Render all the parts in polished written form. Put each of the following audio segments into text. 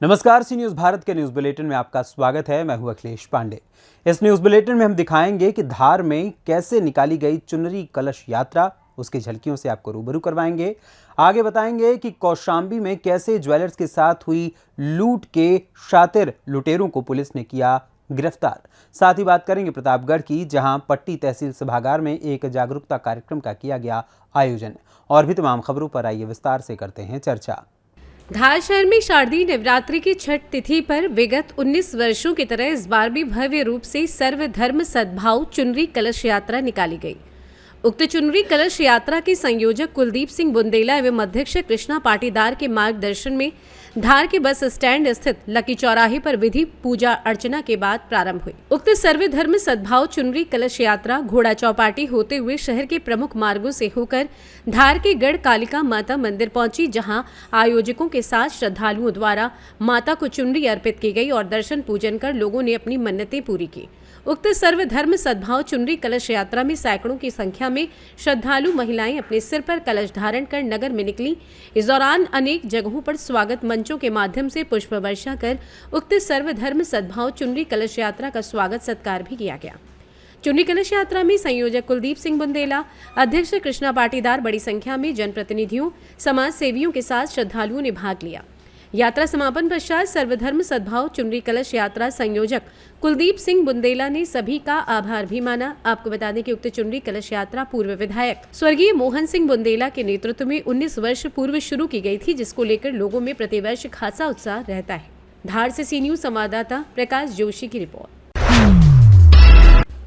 नमस्कार, सी न्यूज़ भारत के news bulletin में आपका स्वागत है। मैं हूं अखिलेश पांडे। इस न्यूज़ बुलेटिन में हम दिखाएंगे कि धार में कैसे निकाली गई चुनरी कलश यात्रा, उसकी झलकियों से आपको रूबरू करवाएंगे। आगे बताएंगे कि कौशांबी में कैसे ज्वेलर्स के साथ हुई लूट के शातिर लुटेरों को पुलिस ने किया गिरफ्तार। साथ ही बात करेंगे प्रतापगढ़ की, जहां पट्टी तहसील सभागार में एक जागरूकता कार्यक्रम का किया गया आयोजन। और भी तमाम खबरों पर आइए विस्तार से करते हैं चर्चा। धार शहर में शारदीय नवरात्रि की छठ तिथि पर विगत 19 वर्षों की तरह इस बार भी भव्य रूप से सर्वधर्म सद्भाव चुनरी कलश यात्रा निकाली गई। उक्त चुनरी कलश यात्रा के संयोजक कुलदीप सिंह बुंदेला एवं अध्यक्ष कृष्णा पाटीदार के मार्गदर्शन में धार के बस स्टैंड स्थित लकी चौराहे पर विधि पूजा अर्चना के बाद प्रारंभ हुई। उक्त सर्वधर्म सद्भाव चुनरी कलश यात्रा घोड़ा चौपाटी होते हुए शहर के प्रमुख मार्गों से होकर धार के गढ़ कालिका माता मंदिर पहुंची, जहां आयोजकों के साथ श्रद्धालुओं द्वारा माता को चुनरी अर्पित की गई और दर्शन पूजन कर लोगों ने अपनी मन्नतें पूरी की। उक्त सर्वधर्म सद्भाव चुनरी कलश यात्रा में सैकड़ों की संख्या में श्रद्धालु महिलाएं अपने सिर पर कलश धारण कर नगर में निकली। इस दौरान अनेक जगहों पर स्वागत मंचों के माध्यम से पुष्प वर्षा कर उक्त सर्वधर्म सद्भाव चुनरी कलश यात्रा का स्वागत सत्कार भी किया गया। चुनरी कलश यात्रा में संयोजक कुलदीप सिंह बुंदेला, अध्यक्ष कृष्णा पाटीदार, बड़ी संख्या में जनप्रतिनिधियों, समाज सेवियों के साथ श्रद्धालुओं ने भाग लिया। यात्रा समापन पश्चात सर्वधर्म सद्भाव चुनरी कलश यात्रा संयोजक कुलदीप सिंह बुंदेला ने सभी का आभार भी माना। आपको बता दें कि उक्त चुनरी कलश यात्रा पूर्व विधायक स्वर्गीय मोहन सिंह बुंदेला के नेतृत्व में 19 वर्ष पूर्व शुरू की गई थी, जिसको लेकर लोगों में प्रतिवर्ष खासा उत्साह रहता है। धार से सी न्यूज़ संवाददाता प्रकाश जोशी की रिपोर्ट।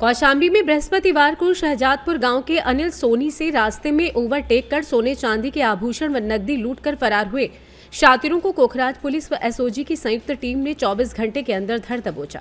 कौशांबी में बृहस्पतिवार को शहजादपुर गांव के अनिल सोनी से रास्ते में ओवरटेक कर सोने चांदी के आभूषण व नकदी लूटकर फरार हुए शातिरों को कोखराज पुलिस व एसओजी की संयुक्त टीम ने 24 घंटे के अंदर धर दबोचा।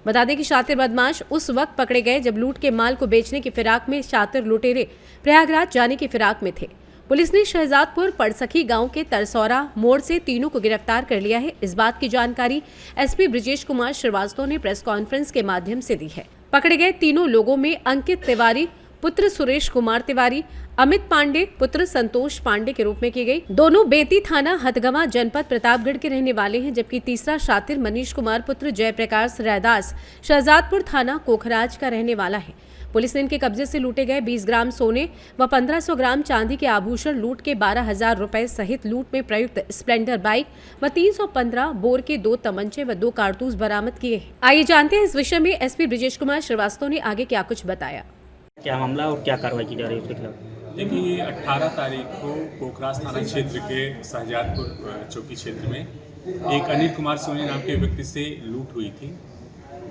बता दें कि शातिर बदमाश उस वक्त पकड़े गए जब लूट के माल को बेचने की फिराक में शातिर लुटेरे प्रयागराज जाने की फिराक में थे। पुलिस ने शहजादपुर पड़सखी गांव के तरसौरा मोड़ से तीनों को गिरफ्तार कर लिया है। इस बात की जानकारी एसपी ब्रिजेश कुमार श्रीवास्तव ने प्रेस कॉन्फ्रेंस के माध्यम से दी है। पकड़े गए तीनों लोगों में अंकित तिवारी पुत्र सुरेश कुमार तिवारी, अमित पांडे पुत्र संतोष पांडे के रूप में की गई। दोनों बेती थाना हथगवा जनपद प्रतापगढ़ के रहने वाले हैं, जबकि तीसरा शातिर मनीष कुमार पुत्र जयप्रकाश रैदास शहजादपुर थाना कोखराज का रहने वाला है। पुलिस ने इनके कब्जे से लूटे गए 20 ग्राम सोने व 1500 ग्राम चांदी के आभूषण लूट के 12,000 रुपए सहित लूट में प्रयुक्त स्प्लेंडर बाइक व 315 बोर के 2 तमंचे व 2 कारतूस बरामद किए हैं। आइए जानते हैं इस विषय में एसपी ब्रिजेश कुमार श्रीवास्तव ने आगे क्या कुछ बताया। क्या मामला और क्या कार्रवाई की जा रही है उसके खिलाफ? देखिए, 18 तारीख को कोखराज थाना क्षेत्र के शहजादपुर चौकी क्षेत्र में एक अनिल कुमार सोनी नाम के व्यक्ति से लूट हुई थी,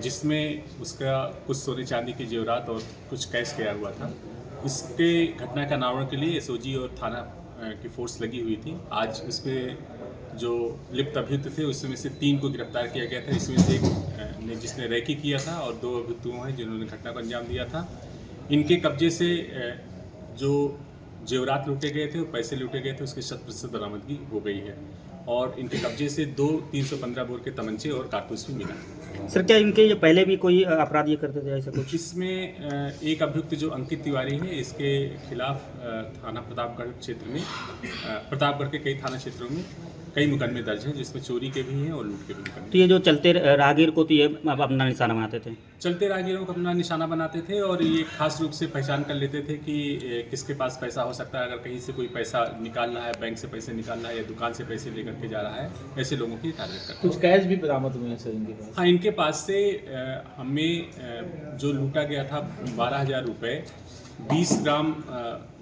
जिसमें उसका कुछ सोने चांदी के जेवरात और कुछ कैश गया हुआ था। इसके घटना का अनावरण के लिए एसओजी और थाना की फोर्स लगी हुई थी। आज उसमें जो लिप्त अभियुक्त थे उसमें से 3 को गिरफ्तार किया गया था। इसमें से एक ने जिसने रैकी किया था और 2 अभियुक्त हैं जिन्होंने घटना को अंजाम दिया था। इनके कब्जे से जो जेवरात लूटे गए थे और पैसे लूटे गए थे उसकी 100% बरामदगी हो गई है और इनके कब्जे से 2 315 बोर के तमंचे और कारतूस भी मिला। सर, क्या इनके पहले भी कोई अपराध ये करते थे ऐसा कुछ? इसमें एक अभियुक्त जो अंकित तिवारी है, इसके खिलाफ थाना प्रतापगढ़ क्षेत्र में प्रतापगढ़ के कई थाना क्षेत्रों में कई मुकदमे दर्ज हैं, जिसमें चोरी के भी हैं और लूट के भी मुकदमे। तो ये जो चलते राहगीर को तो ये अपना निशाना बनाते थे? चलते राहगीरों को अपना निशाना बनाते थे और ये खास रूप से पहचान कर लेते थे कि किसके पास पैसा हो सकता है। अगर कहीं से कोई पैसा निकाल रहा है, बैंक से पैसे निकाल रहा है या दुकान से पैसे लेकर के जा रहा है, ऐसे लोगों की टारगेट करते। कुछ कैश भी बरामद हुए हैं सर इनके पास? हाँ, इनके पास से हमें जो लूटा गया था 12,000 रुपये, 20 ग्राम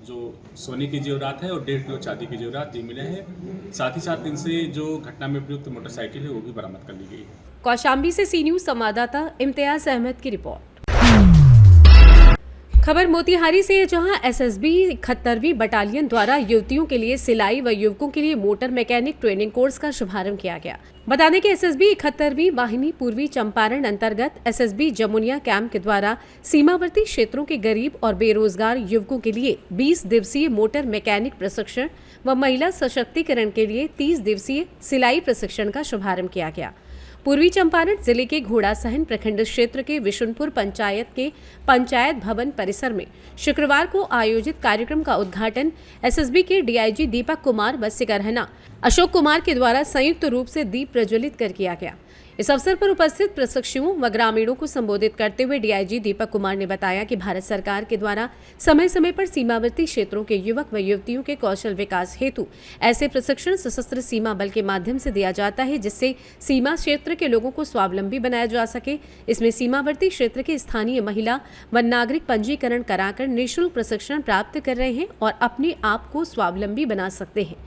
जो सोने की जेवरात है और 1.5 किलो चांदी की जेवरात ये मिले हैं। साथ ही साथ इनसे जो घटना में प्रयुक्त मोटरसाइकिल है वो भी बरामद कर ली गई है। कौशांबी से सी न्यूज़ संवाददाता इम्तियाज अहमद की रिपोर्ट। खबर मोतिहारी से है, जहां एसएसबी 71वीं बटालियन द्वारा युवतियों के लिए सिलाई व युवकों के लिए मोटर मैकेनिक ट्रेनिंग कोर्स का शुभारंभ किया गया। बता दें कि एसएसबी 71वीं वाहिनी पूर्वी चंपारण अंतर्गत एसएसबी जमुनिया कैंप के द्वारा सीमावर्ती क्षेत्रों के गरीब और बेरोजगार युवकों के लिए 20 दिवसीय मोटर मैकेनिक प्रशिक्षण व महिला सशक्तिकरण के लिए 30 दिवसीय सिलाई प्रशिक्षण का शुभारंभ किया गया। पूर्वी चंपारण जिले के घोड़ासहन प्रखंड क्षेत्र के विशुनपुर पंचायत के पंचायत भवन परिसर में शुक्रवार को आयोजित कार्यक्रम का उद्घाटन एसएसबी के डीआईजी दीपक कुमार व सिकरहना अशोक कुमार के द्वारा संयुक्त रूप से दीप प्रज्वलित कर किया गया। इस अवसर पर उपस्थित प्रशिक्षुओं व ग्रामीणों को संबोधित करते हुए डीआईजी दीपक कुमार ने बताया कि भारत सरकार के द्वारा समय समय पर सीमावर्ती क्षेत्रों के युवक व युवतियों के कौशल विकास हेतु ऐसे प्रशिक्षण सशस्त्र सीमा बल के माध्यम से दिया जाता है, जिससे सीमा क्षेत्र के लोगों को स्वावलंबी बनाया जा सके। इसमें सीमावर्ती क्षेत्र के स्थानीय महिला व नागरिक पंजीकरण कराकर निःशुल्क प्रशिक्षण प्राप्त कर रहे हैं और अपने आप को स्वावलंबी बना सकते हैं।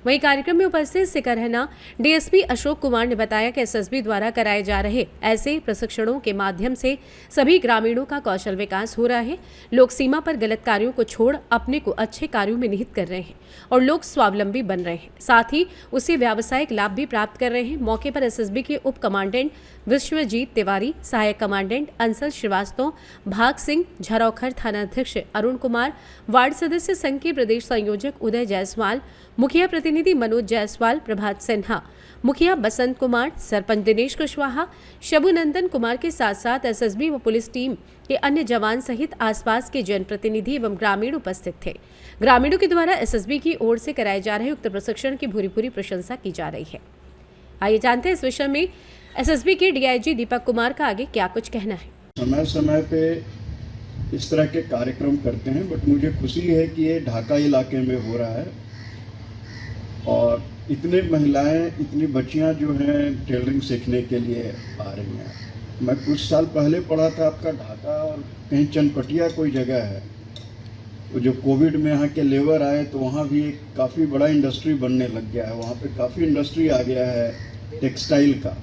वहीं कार्यक्रम में उपस्थित सिकरहना डीएसपी अशोक कुमार ने बताया कि एसएसबी द्वारा कराए जा रहे ऐसे प्रशिक्षणों के माध्यम से सभी ग्रामीणों का कौशल विकास हो रहा है। लोग सीमा पर गलत कार्यों को छोड़ अपने को अच्छे कार्यों में निहित कर रहे हैं और लोग स्वावलंबी बन रहे हैं, साथ ही उससे व्यावसायिक लाभ भी प्राप्त कर रहे हैं। मौके पर एसएसबी के उप कमांडेंट विश्वजीत तिवारी, सहायक कमांडेंट अंसल श्रीवास्तव, भाग सिंह, झरौखर थानाध्यक्ष अरुण कुमार, वार्ड सदस्य संघ के प्रदेश संयोजक उदय जायसवाल, मुखिया प्रतिनिधि मनोज जायसवाल, प्रभात सिन्हा, मुखिया बसंत कुमार, सरपंच दिनेश कुशवाहा, शबुनंदन कुमार के साथ साथ एसएसबी व पुलिस टीम के अन्य जवान सहित आसपास के जनप्रतिनिधि एवं ग्रामीण उपस्थित थे। ग्रामीणों के द्वारा एसएसबी की ओर से कराए जा रहे उक्त प्रशिक्षण की भूरी प्रशंसा की जा रही है। आइए जानते हैं इस विषय में एसएसबी के डीआईजी दीपक कुमार का आगे क्या कुछ कहना है। समय समय पे इस तरह के कार्यक्रम करते हैं, बट मुझे खुशी है कि ये ढाका इलाके में हो रहा है और इतने महिलाएं, इतनी बच्चियां जो हैं टेलरिंग सीखने के लिए आ रही हैं। मैं कुछ साल पहले पढ़ा था आपका ढाका और कहीं चनपटिया कोई जगह है, वो जो कोविड में यहाँ के लेबर आए तो वहाँ भी एक काफ़ी बड़ा इंडस्ट्री बनने लग गया है। वहाँ पे काफ़ी इंडस्ट्री आ गया है टेक्सटाइल का।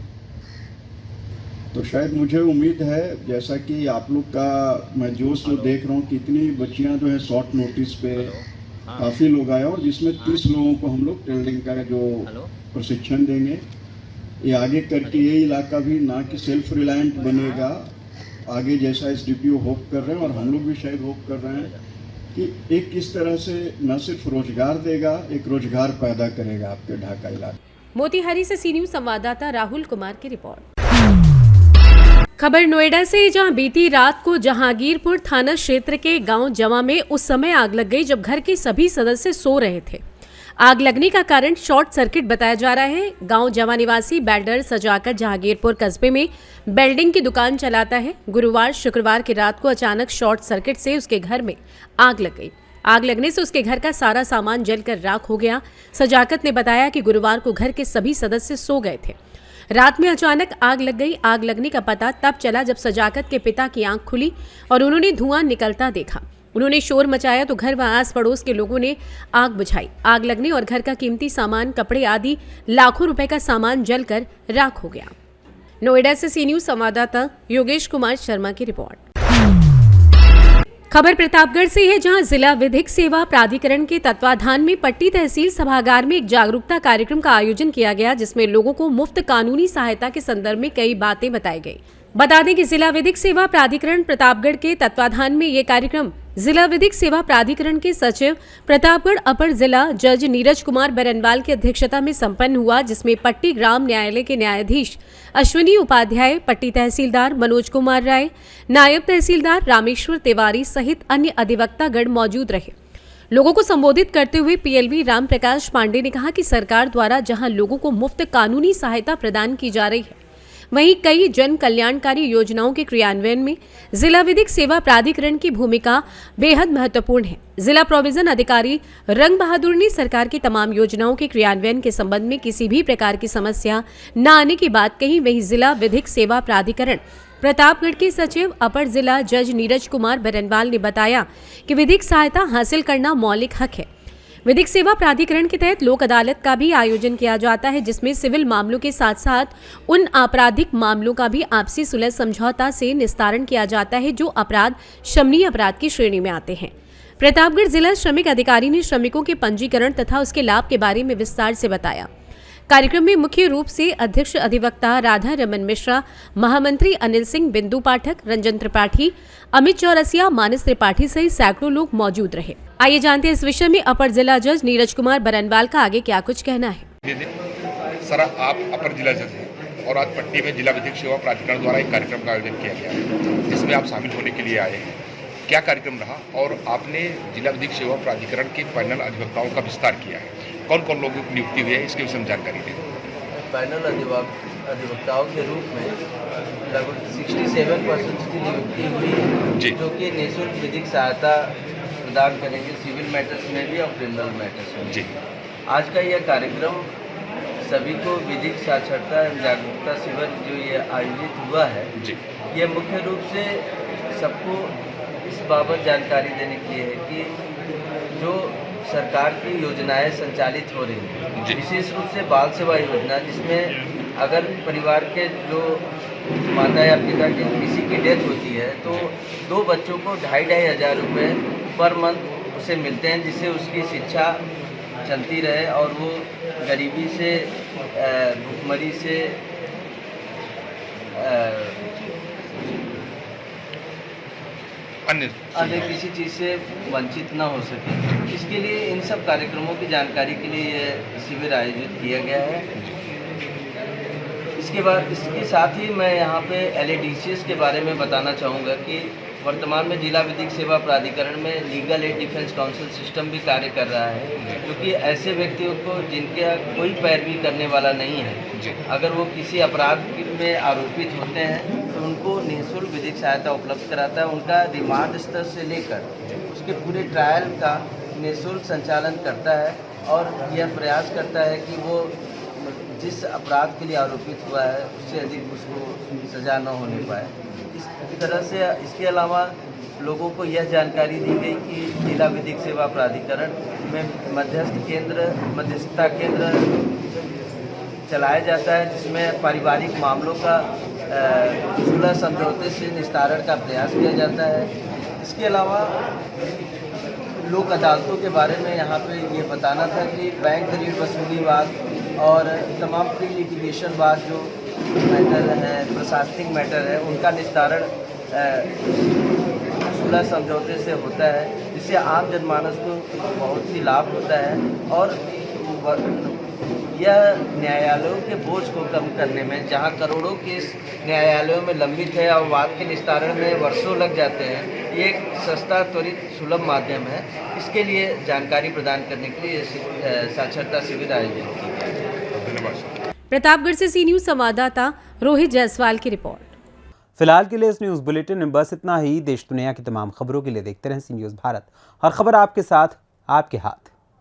तो शायद मुझे उम्मीद है, जैसा कि आप लोग का मैं जोश जो देख रहा हूँ कि इतनी बच्चियाँ जो है शॉर्ट नोटिस पे काफ़ी लोग आए और जिसमें 30 लोगों को हम लोग टेलरिंग का जो प्रशिक्षण देंगे, ये आगे करके ये इलाका भी ना कि सेल्फ रिलायंट बनेगा आगे, जैसा एसडीपीओ होप कर रहे हैं और हम लोग भी शायद होप कर रहे हैं कि एक किस तरह से न सिर्फ रोजगार देगा, एक रोजगार पैदा करेगा आपके ढाका इलाके। मोतिहारी से सी न्यूज संवाददाता राहुल कुमार की रिपोर्ट। खबर नोएडा से, जहां बीती रात को जहांगीरपुर थाना क्षेत्र के गांव जमा में उस समय आग लग गई जब घर के सभी सदस्य सो रहे थे। आग लगने का कारण शॉर्ट सर्किट बताया जा रहा है। गांव जमा निवासी बेल्डर सजाकर जहांगीरपुर कस्बे में बेल्डिंग की दुकान चलाता है। गुरुवार शुक्रवार की रात को अचानक शॉर्ट सर्किट से उसके घर में आग लग गई। आग लगने से उसके घर का सारा सामान जलकर राख हो गया। सजाकत ने बताया कि गुरुवार को घर के सभी सदस्य सो गए थे। रात में अचानक आग लग गई। आग लगने का पता तब चला जब सजाकत के पिता की आंख खुली और उन्होंने धुआं निकलता देखा। उन्होंने शोर मचाया तो घर व आस पड़ोस के लोगों ने आग बुझाई। आग लगने और घर का कीमती सामान, कपड़े आदि लाखों रुपए का सामान जलकर राख हो गया। नोएडा से सी न्यूज संवाददाता योगेश कुमार शर्मा की रिपोर्ट। खबर प्रतापगढ़ से है, जहां जिला विधिक सेवा प्राधिकरण के तत्वाधान में पट्टी तहसील सभागार में एक जागरूकता कार्यक्रम का आयोजन किया गया, जिसमें लोगों को मुफ्त कानूनी सहायता के संदर्भ में कई बातें बताई गई। बता दें कि जिला विधिक सेवा प्राधिकरण प्रतापगढ़ के तत्वाधान में ये कार्यक्रम जिला विधिक सेवा प्राधिकरण के सचिव प्रतापगढ़ अपर जिला जज नीरज कुमार बेरनवाल की अध्यक्षता में संपन्न हुआ, जिसमें पट्टी ग्राम न्यायालय के न्यायाधीश अश्विनी उपाध्याय, पट्टी तहसीलदार मनोज कुमार राय, नायब तहसीलदार रामेश्वर तिवारी सहित अन्य अधिवक्तागण मौजूद रहे। लोगों को संबोधित करते हुए पीएलवी राम प्रकाश पांडे ने कहा कि सरकार द्वारा जहां लोगों को मुफ्त कानूनी सहायता प्रदान की जा रही है, वहीं कई जन कल्याणकारी योजनाओं के क्रियान्वयन में जिला विधिक सेवा प्राधिकरण की भूमिका बेहद महत्वपूर्ण है। जिला प्रोविजन अधिकारी रंग बहादुर ने सरकार की तमाम योजनाओं के क्रियान्वयन के संबंध में किसी भी प्रकार की समस्या न आने की बात कही। वहीं जिला विधिक सेवा प्राधिकरण प्रतापगढ़ के सचिव अपर जिला जज नीरज कुमार बेरनवाल ने बताया कि विधिक सहायता हासिल करना मौलिक हक है। विधिक सेवा प्राधिकरण के तहत लोक अदालत का भी आयोजन किया जाता है, जिसमें सिविल मामलों के साथ साथ उन आपराधिक मामलों का भी आपसी सुलह समझौता से निस्तारण किया जाता है जो अपराध शमनीय अपराध की श्रेणी में आते हैं। प्रतापगढ़ जिला श्रमिक अधिकारी ने श्रमिकों के पंजीकरण तथा उसके लाभ के बारे में विस्तार से बताया। कार्यक्रम में मुख्य रूप से अध्यक्ष अधिवक्ता राधा रमन मिश्रा, महामंत्री अनिल सिंह, बिंदु पाठक, रंजन त्रिपाठी, अमित चौरसिया, मानस त्रिपाठी सहित सैकड़ों लोग मौजूद रहे। आइए जानते हैं इस विषय में अपर जिला जज नीरज कुमार बेरनवाल का आगे क्या कुछ कहना है। सर, आप अपर जिला जज हैं और आज पट्टी में जिला विधिक सेवा प्राधिकरण द्वारा एक कार्यक्रम का आयोजन किया गया है, जिसमें आप शामिल होने के लिए आए हैं। क्या कार्यक्रम रहा और आपने जिला विधिक सेवा प्राधिकरण के पैनल अधिवक्ताओं का विस्तार किया है, कौन कौन लोगों की नियुक्ति हुई है, इसके विषय में जानकारी दें। पैनल अधिवक्ताओं के रूप में लगभग 67% की नियुक्ति हुई है, जो कि निःशुल्क विधिक सहायता प्रदान करेंगे सिविल मैटर्स में भी और क्रिमिनल मैटर्स में भी। आज का यह कार्यक्रम सभी को विधिक साक्षरता एवं जागरूकता शिविर जो ये आयोजित हुआ है, ये मुख्य रूप से सबको इस बाबत जानकारी देने के लिए है कि जो सरकार की योजनाएं संचालित हो रही हैं, विशेष रूप से बाल सेवा योजना, जिसमें अगर परिवार के जो माता या पिता की किसी की डेथ होती है तो 2 बच्चों को 2,500 हज़ार रुपये पर मंथ उसे मिलते हैं, जिससे उसकी शिक्षा चलती रहे और वो गरीबी से भुखमरी से अन्य किसी चीज़ से वंचित न हो सके। इसके लिए इन सब कार्यक्रमों की जानकारी के लिए ये शिविर आयोजित किया गया है। इसके साथ ही मैं यहाँ पे LADCS के बारे में बताना चाहूँगा कि वर्तमान में जिला विधिक सेवा प्राधिकरण में legal aid defence council system भी कार्य कर रहा है, क्योंकि ऐसे व्यक्तियों को जिनके कोई पैरवी करने वाला नहीं है, अगर वो किसी अपराध में आरोपित होते हैं तो उनको निःशुल्क विधिक सहायता उपलब्ध कराता है। उनका रिमांड स्तर से लेकर उसके पूरे ट्रायल का निःशुल्क संचालन करता है और यह प्रयास करता है कि वो जिस अपराध के लिए आरोपित हुआ है उससे अधिक उसको सज़ा न होने पाए। इस तरह से इसके अलावा लोगों को यह जानकारी दी गई कि जिला विधिक सेवा प्राधिकरण में मध्यस्थता केंद्र चलाया जाता है, जिसमें पारिवारिक मामलों का सुलह समझौते से निस्तारण का प्रयास किया जाता है। इसके अलावा लोक अदालतों के बारे में यहाँ पे ये बताना था कि बैंक ऋण वसूली वाद और तमाम प्री लिटिगेशन वाद जो मैटर है, प्रशासनिक मैटर है, उनका निस्तारण सुलह समझौते से होता है, जिससे आम जनमानस को बहुत ही लाभ होता है और यह न्यायालयों के बोझ को कम करने में, जहां करोड़ों केस न्यायालयों में लंबित है और वाद के निस्तारण में वर्षों लग जाते हैं, ये एक सस्ता, त्वरित, सुलभ माध्यम है। इसके लिए जानकारी प्रदान करने के लिए साक्षरता शिविर आयोजित की गई। प्रतापगढ़ से सी न्यूज़ संवाददाता रोहित जायसवाल की रिपोर्ट। फिलहाल के लिए इस न्यूज़ बुलेटिन में बस इतना ही। देश दुनिया की तमाम खबरों के लिए देखते रहें सी न्यूज़ भारत। हर खबर आपके साथ, आपके हाथ।